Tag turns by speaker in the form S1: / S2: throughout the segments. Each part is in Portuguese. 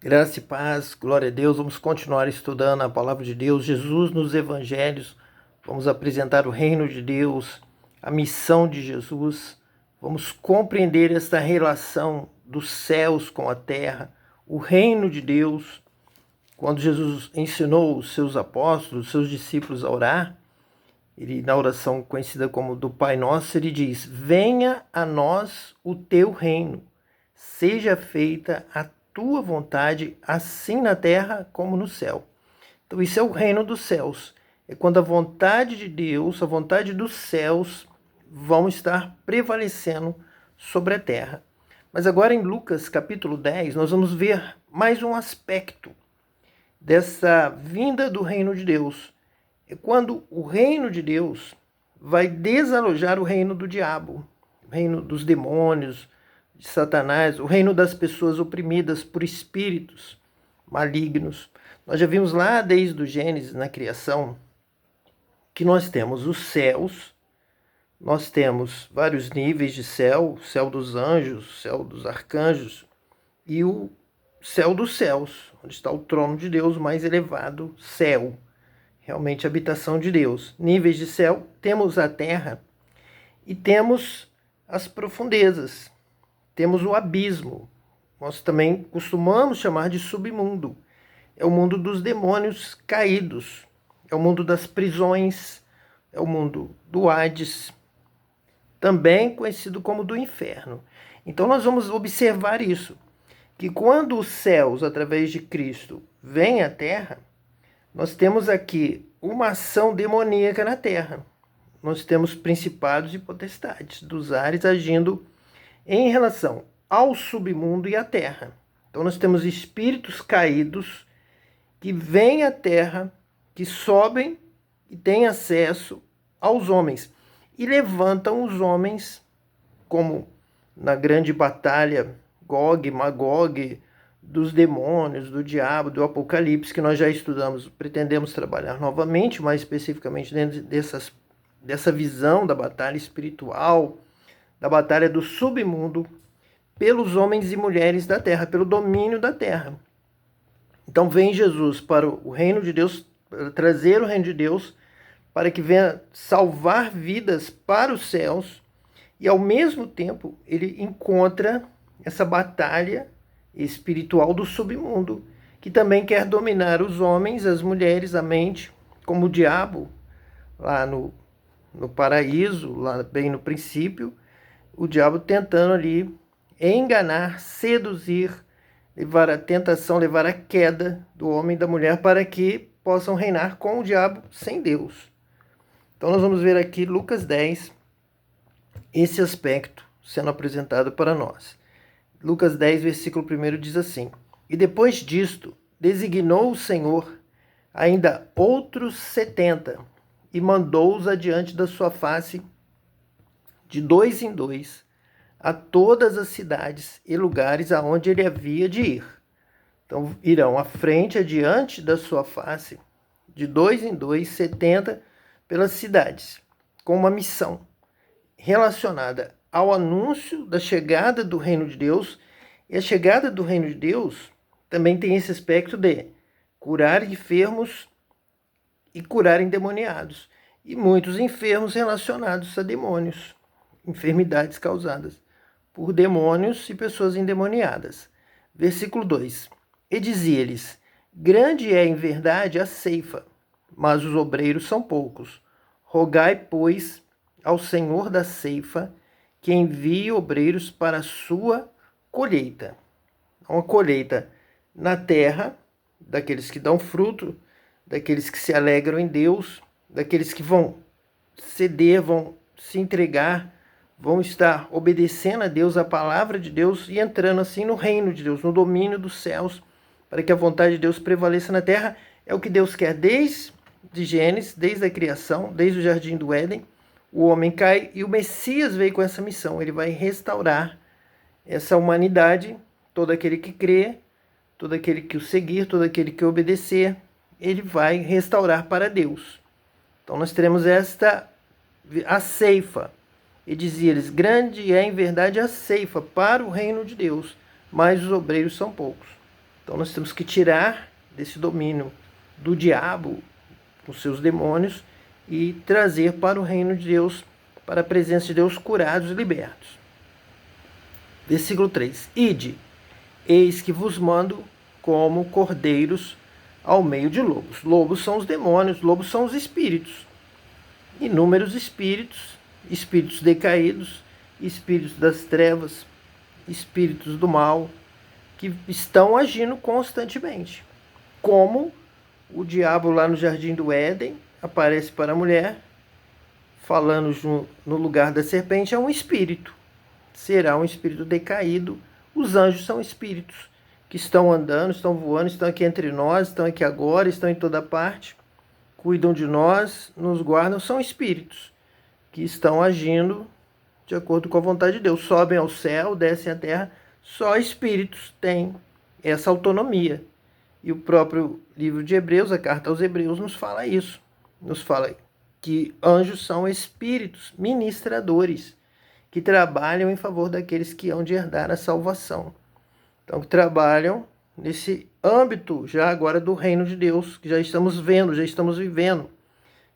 S1: Graça e paz, glória a Deus. Vamos continuar estudando a palavra de Deus, Jesus nos evangelhos. Vamos apresentar o reino de Deus, a missão de Jesus. Vamos compreender esta relação dos céus com a terra, o reino de Deus. Quando Jesus ensinou os seus apóstolos, os seus discípulos a orar, ele, na oração conhecida como do Pai Nosso, ele diz: venha a nós o teu reino, seja feita a tua vontade, assim na terra como no céu. Então isso é o reino dos céus. É quando a vontade de Deus, a vontade dos céus vão estar prevalecendo sobre a terra. Mas agora em Lucas capítulo 10, nós vamos ver mais um aspecto dessa vinda do reino de Deus. É quando o reino de Deus vai desalojar o reino do diabo, o reino dos demônios, de Satanás, o reino das pessoas oprimidas por espíritos malignos. Nós já vimos lá desde o Gênesis, na criação, que nós temos os céus, nós temos vários níveis de céu, o céu dos anjos, o céu dos arcanjos e o céu dos céus, onde está o trono de Deus, o mais elevado céu, realmente a habitação de Deus. Níveis de céu, temos a terra e temos as profundezas. Temos o abismo, nós também costumamos chamar de submundo. É o mundo dos demônios caídos, é o mundo das prisões, é o mundo do Hades, também conhecido como do inferno. Então nós vamos observar isso, que quando os céus, através de Cristo, vêm à terra, nós temos aqui uma ação demoníaca na terra. Nós temos principados e potestades dos ares agindo em relação ao submundo e à terra. Então nós temos espíritos caídos que vêm à terra, que sobem e têm acesso aos homens e levantam os homens, como na grande batalha Gog, Magog, dos demônios, do diabo, do Apocalipse, que nós já estudamos, pretendemos trabalhar novamente, mais especificamente dentro dessa visão da batalha espiritual, da batalha do submundo pelos homens e mulheres da terra, pelo domínio da terra. Então vem Jesus para o reino de Deus, para trazer o reino de Deus, para que venha salvar vidas para os céus, e ao mesmo tempo ele encontra essa batalha espiritual do submundo, que também quer dominar os homens, as mulheres, a mente, como o diabo, lá no paraíso, lá bem no princípio, o diabo tentando ali enganar, seduzir, levar a tentação, levar a queda do homem e da mulher para que possam reinar com o diabo sem Deus. Então nós vamos ver aqui Lucas 10, esse aspecto sendo apresentado para nós. Lucas 10, versículo 1 diz assim: e depois disto, designou o Senhor ainda outros 70 e mandou-os adiante da sua face de dois em dois, a todas as cidades e lugares aonde ele havia de ir. Então, irão à frente, adiante da sua face, de dois em dois, 70 pelas cidades, com uma missão relacionada ao anúncio da chegada do reino de Deus. E a chegada do reino de Deus também tem esse aspecto de curar enfermos e curar endemoniados, e muitos enfermos relacionados a demônios, enfermidades causadas por demônios e pessoas endemoniadas. Versículo 2. E dizia-lhes: grande é em verdade a ceifa, mas os obreiros são poucos. Rogai, pois, ao Senhor da ceifa que envie obreiros para a sua colheita. Uma colheita na terra, daqueles que dão fruto, daqueles que se alegram em Deus, daqueles que vão ceder, vão se entregar, vão estar obedecendo a Deus, a palavra de Deus, e entrando assim no reino de Deus, no domínio dos céus, para que a vontade de Deus prevaleça na terra. É o que Deus quer desde Gênesis, desde a criação, desde o jardim do Éden. O homem cai e o Messias veio com essa missão. Ele vai restaurar essa humanidade, todo aquele que crê, todo aquele que o seguir, todo aquele que obedecer, ele vai restaurar para Deus. Então nós teremos a ceifa. E dizia-lhes: grande é em verdade a ceifa para o reino de Deus, mas os obreiros são poucos. Então nós temos que tirar desse domínio do diabo, com seus demônios, e trazer para o reino de Deus, para a presença de Deus, curados e libertos. Versículo 3. Ide, eis que vos mando como cordeiros ao meio de lobos. Lobos são os demônios, lobos são os espíritos. Inúmeros espíritos, espíritos decaídos, espíritos das trevas, espíritos do mal, que estão agindo constantemente. Como o diabo lá no jardim do Éden aparece para a mulher, falando no lugar da serpente, é um espírito. Será um espírito decaído. Os anjos são espíritos que estão andando, estão voando, estão aqui entre nós, estão aqui agora, estão em toda parte, cuidam de nós, nos guardam. São espíritos que estão agindo de acordo com a vontade de Deus. Sobem ao céu, descem à terra. Só espíritos têm essa autonomia. E o próprio livro de Hebreus, a carta aos Hebreus, nos fala isso. Nos fala que anjos são espíritos ministradores que trabalham em favor daqueles que hão de herdar a salvação. Então, que trabalham nesse âmbito já agora do reino de Deus, que já estamos vendo, já estamos vivendo.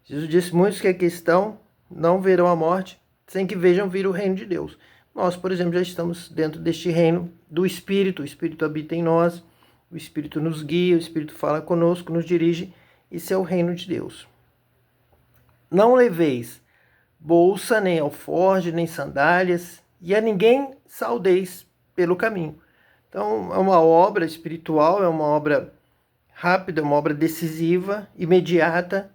S1: Jesus disse: muitos que aqui estão não verão a morte sem que vejam vir o reino de Deus. Nós, por exemplo, já estamos dentro deste reino do Espírito. O Espírito habita em nós, o Espírito nos guia, o Espírito fala conosco, nos dirige. Isso é o reino de Deus. Não leveis bolsa, nem alforje, nem sandálias, e a ninguém saudeis pelo caminho. Então, é uma obra espiritual, é uma obra rápida, é uma obra decisiva, imediata.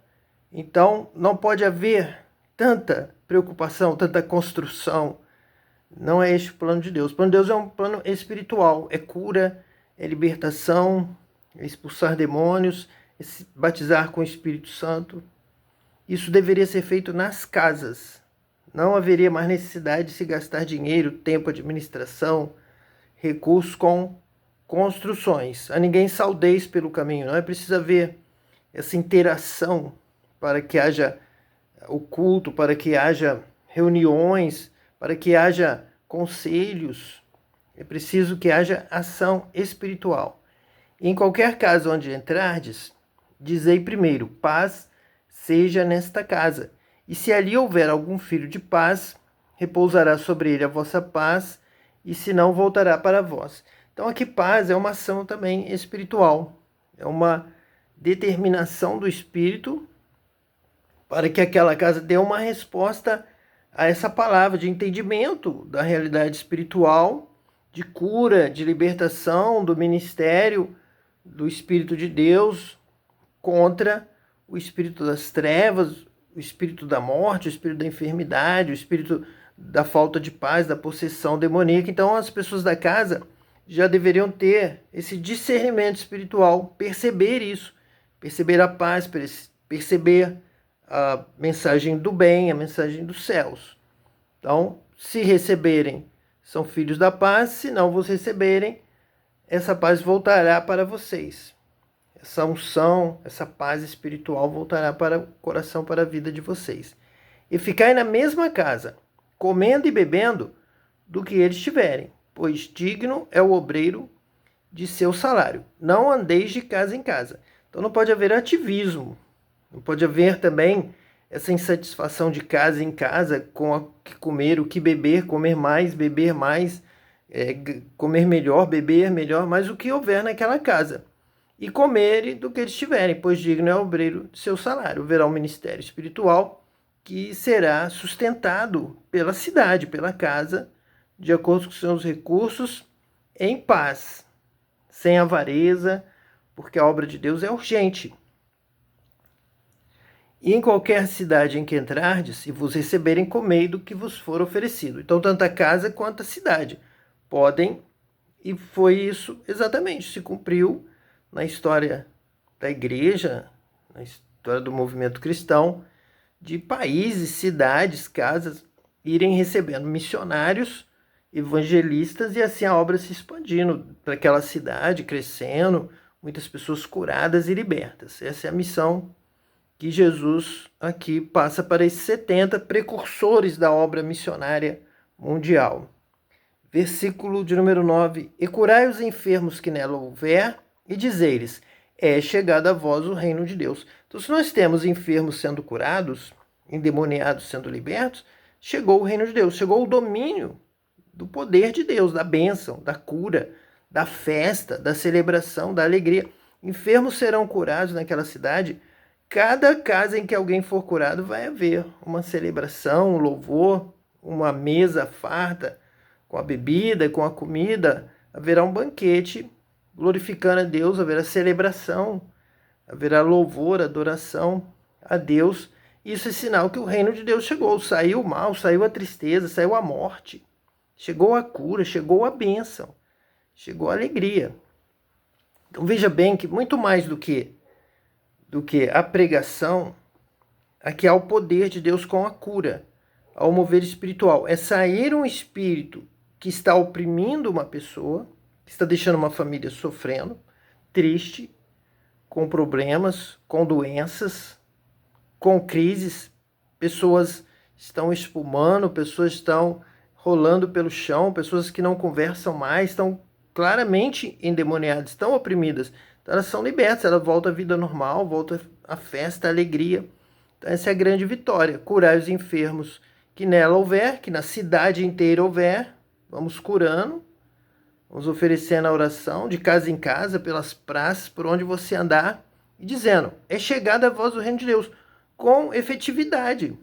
S1: Então, não pode haver tanta preocupação, tanta construção. Não é este o plano de Deus. O plano de Deus é um plano espiritual, é cura, é libertação, é expulsar demônios, é se batizar com o Espírito Santo. Isso deveria ser feito nas casas. Não haveria mais necessidade de se gastar dinheiro, tempo, administração, recursos com construções. A ninguém saudeis pelo caminho. Não é preciso haver essa interação para que haja o culto, para que haja reuniões, para que haja conselhos. É preciso que haja ação espiritual. E em qualquer casa onde entrardes, dizei primeiro: paz seja nesta casa. E se ali houver algum filho de paz, repousará sobre ele a vossa paz, e se não, voltará para vós. Então aqui paz é uma ação também espiritual. É uma determinação do Espírito para que aquela casa dê uma resposta a essa palavra de entendimento da realidade espiritual, de cura, de libertação, do ministério do Espírito de Deus contra o espírito das trevas, o espírito da morte, o espírito da enfermidade, o espírito da falta de paz, da possessão demoníaca. Então as pessoas da casa já deveriam ter esse discernimento espiritual, perceber isso, perceber a paz, perceber a mensagem do bem, a mensagem dos céus. Então, se receberem, são filhos da paz; se não vos receberem, essa paz voltará para vocês. Essa unção, essa paz espiritual voltará para o coração, para a vida de vocês. E ficai na mesma casa, comendo e bebendo do que eles tiverem, pois digno é o obreiro de seu salário. Não andeis de casa em casa. Então não pode haver ativismo, não pode haver também essa insatisfação de casa em casa com o que comer, o que beber, comer mais, beber mais, comer melhor, beber melhor, mas o que houver naquela casa. E comerem do que eles tiverem, pois digno é o obreiro de seu salário. Haverá um ministério espiritual que será sustentado pela cidade, pela casa, de acordo com seus recursos, em paz, sem avareza, porque a obra de Deus é urgente. E em qualquer cidade em que entrardes, se vos receberem, comei do que vos for oferecido. Então, tanto a casa quanto a cidade podem, e foi isso exatamente, se cumpriu na história da igreja, na história do movimento cristão, de países, cidades, casas, irem recebendo missionários, evangelistas, e assim a obra se expandindo para aquela cidade, crescendo, muitas pessoas curadas e libertas. Essa é a missão que Jesus aqui passa para esses 70 precursores da obra missionária mundial. Versículo de número 9. E curai os enfermos que nela houver, e dizei-lhes: é chegado a vós o reino de Deus. Então, se nós temos enfermos sendo curados, endemoniados sendo libertos, chegou o reino de Deus, chegou o domínio do poder de Deus, da bênção, da cura, da festa, da celebração, da alegria. Enfermos serão curados naquela cidade. Cada casa em que alguém for curado vai haver uma celebração, um louvor, uma mesa farta, com a bebida, com a comida. Haverá um banquete glorificando a Deus, haverá celebração, haverá louvor, adoração a Deus. Isso é sinal que o reino de Deus chegou. Saiu o mal, saiu a tristeza, saiu a morte. Chegou a cura, chegou a bênção, chegou a alegria. Então veja bem que muito mais do que a pregação, aqui há o poder de Deus com a cura, ao mover espiritual. É sair um espírito que está oprimindo uma pessoa, que está deixando uma família sofrendo, triste, com problemas, com doenças, com crises. Pessoas estão espumando, pessoas estão rolando pelo chão, pessoas que não conversam mais, estão claramente endemoniadas, estão oprimidas. Então elas são libertas, elas voltam à vida normal, voltam à festa, à alegria. Então essa é a grande vitória. Curar os enfermos que nela houver, que na cidade inteira houver, vamos curando, vamos oferecendo a oração de casa em casa, pelas praças, por onde você andar, e dizendo: é chegada a voz do reino de Deus, com efetividade,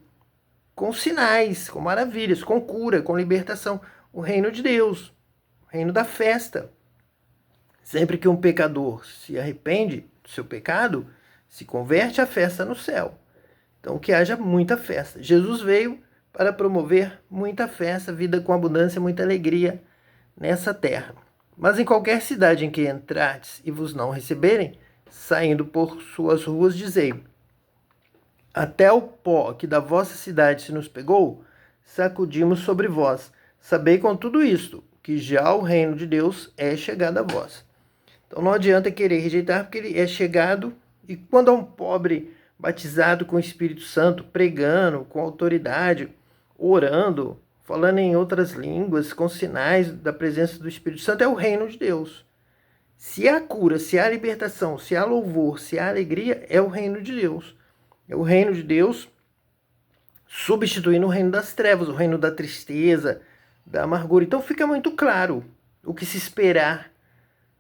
S1: com sinais, com maravilhas, com cura, com libertação. O reino de Deus, o reino da festa. Sempre que um pecador se arrepende do seu pecado, se converte, a festa no céu. Então que haja muita festa. Jesus veio para promover muita festa, vida com abundância, muita alegria nessa terra. Mas em qualquer cidade em que entrardes e vos não receberem, saindo por suas ruas, dizei: até o pó que da vossa cidade se nos pegou, sacudimos sobre vós. Sabei com tudo isto, que já o reino de Deus é chegado a vós. Então não adianta querer rejeitar, porque ele é chegado. E quando há um pobre batizado com o Espírito Santo, pregando com autoridade, orando, falando em outras línguas, com sinais da presença do Espírito Santo, é o reino de Deus. Se há cura, se há libertação, se há louvor, se há alegria, é o reino de Deus. É o reino de Deus substituindo o reino das trevas, o reino da tristeza, da amargura. Então fica muito claro o que se esperar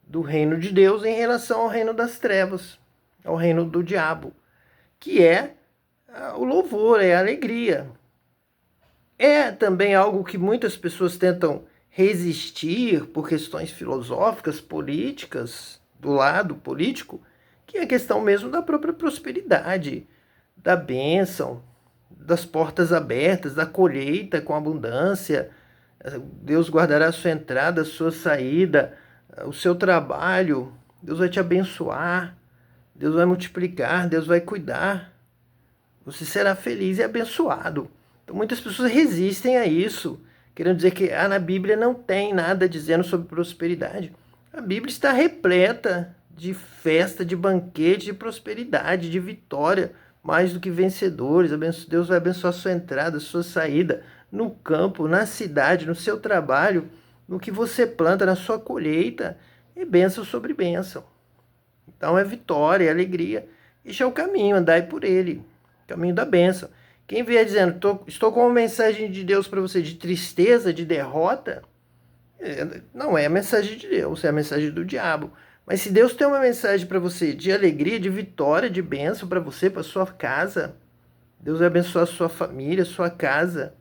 S1: do reino de Deus em relação ao reino das trevas, ao reino do diabo, que é o louvor, é a alegria. É também algo que muitas pessoas tentam resistir por questões filosóficas, políticas, do lado político, que é a questão mesmo da própria prosperidade, da bênção, das portas abertas, da colheita com abundância. Deus guardará a sua entrada, a sua saída, o seu trabalho. Deus vai te abençoar, Deus vai multiplicar, Deus vai cuidar. Você será feliz e abençoado. Então muitas pessoas resistem a isso, querendo dizer que na Bíblia não tem nada dizendo sobre prosperidade. A Bíblia está repleta de festa, de banquete, de prosperidade, de vitória, mais do que vencedores. Deus vai abençoar a sua entrada, a sua saída, no campo, na cidade, no seu trabalho, no que você planta, na sua colheita, é bênção sobre bênção. Então é vitória, é alegria. Este é o caminho, andai por ele, caminho da bênção. Quem vier dizendo: estou com uma mensagem de Deus para você de tristeza, de derrota, não é a mensagem de Deus, é a mensagem do diabo. Mas se Deus tem uma mensagem para você de alegria, de vitória, de bênção para você, para sua casa, Deus vai abençoar a sua família, a sua casa,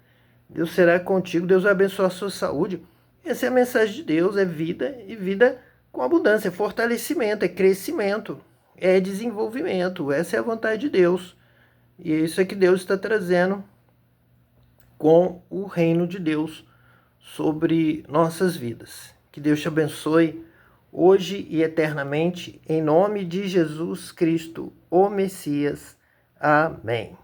S1: Deus será contigo, Deus vai abençoar a sua saúde. Essa é a mensagem de Deus, é vida, e vida com abundância, é fortalecimento, é crescimento, é desenvolvimento. Essa é a vontade de Deus. E é isso que Deus está trazendo com o reino de Deus sobre nossas vidas. Que Deus te abençoe hoje e eternamente, em nome de Jesus Cristo, o Messias. Amém.